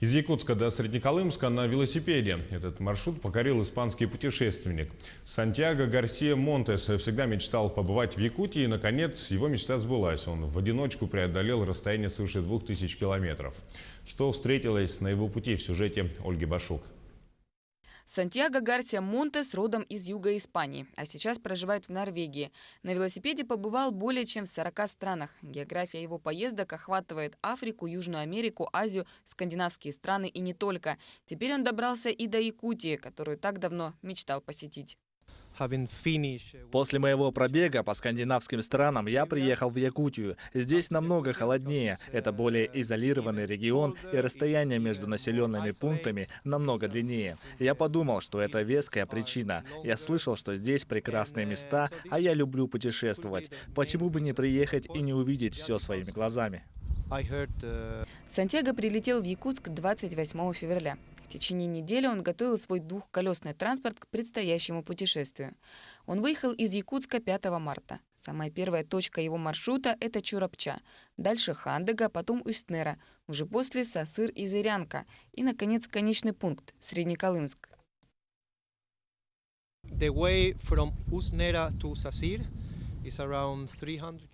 Из Якутска до Среднеколымска на велосипеде. Этот маршрут покорил испанский путешественник. Сантьяго Гарсия Монтес всегда мечтал побывать в Якутии, и, наконец, его мечта сбылась. Он в одиночку преодолел расстояние свыше 2000 километров. Что встретилось на его пути, в сюжете Ольги Башук. Сантьяго Гарсия Монтес родом из юга Испании, а сейчас проживает в Норвегии. На велосипеде побывал более чем в 40 странах. География его поездок охватывает Африку, Южную Америку, Азию, скандинавские страны и не только. Теперь он добрался и до Якутии, которую так давно мечтал посетить. После моего пробега по скандинавским странам я приехал в Якутию. Здесь намного холоднее. Это более изолированный регион, и расстояние между населенными пунктами намного длиннее. Я подумал, что это веская причина. Я слышал, что здесь прекрасные места, а я люблю путешествовать. Почему бы не приехать и не увидеть все своими глазами? Сантьяго прилетел в Якутск 28 февраля. В течение недели он готовил свой двухколесный транспорт к предстоящему путешествию. Он выехал из Якутска 5 марта. Самая первая точка его маршрута – это Чурапча. Дальше Хандыга, потом Устнера. Уже после Сасыр и Зырянка. И, наконец, конечный пункт – Среднеколымск.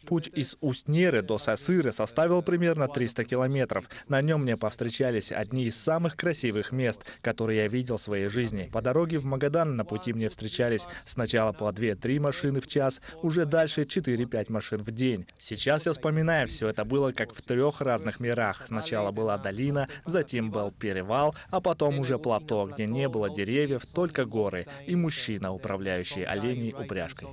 Путь из Устнеры до Сасыры составил примерно 300 километров. На нем мне повстречались одни из самых красивых мест, которые я видел в своей жизни. По дороге в Магадан на пути мне встречались сначала по 2-3 машины в час, уже дальше 4-5 машин в день. Сейчас я вспоминаю, все это было как в 3 разных мирах. Сначала была долина, затем был перевал, а потом уже плато, где не было деревьев, только горы и мужчина, управляющий оленей упряжкой.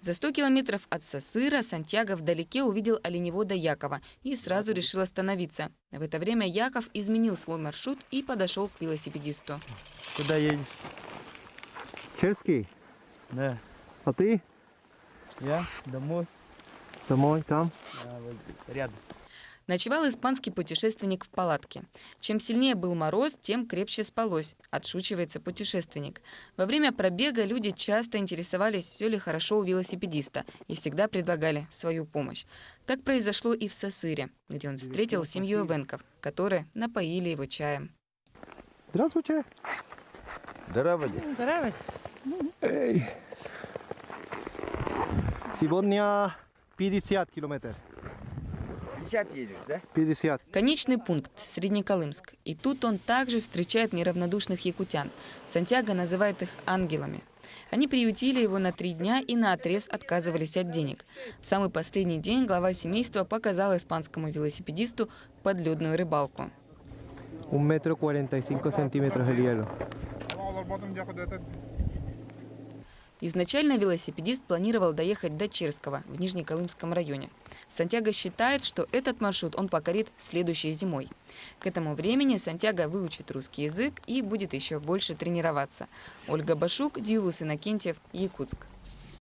За 100 километров от Сасыра Сантьяго вдалеке увидел оленевода Якова и сразу решил остановиться. В это время Яков изменил свой маршрут и подошел к велосипедисту. Куда едешь? Черский? Да. А ты? Я домой. Домой, там? Рядом. Ночевал испанский путешественник в палатке. Чем сильнее был мороз, тем крепче спалось, отшучивается путешественник. Во время пробега люди часто интересовались, все ли хорошо у велосипедиста, и всегда предлагали свою помощь. Так произошло и в Сасыре, где он встретил семью эвенков, которые напоили его чаем. Здравствуйте. Здравствуйте. Здравствуйте. Эй. Сегодня 50 километров. 50 едешь, да? 50. Конечный пункт – Среднеколымск. И тут он также встречает неравнодушных якутян. Сантьяго называет их ангелами. Они приютили его на 3 дня и наотрез отказывались от денег. В самый последний день глава семейства показал испанскому велосипедисту подледную рыбалку. 1,45 метра el hielo. Изначально велосипедист планировал доехать до Черского в Нижнеколымском районе. Сантьяго считает, что этот маршрут он покорит следующей зимой. К этому времени Сантьяго выучит русский язык и будет еще больше тренироваться. Ольга Башук, Дилус Иннокентьев, Якутск.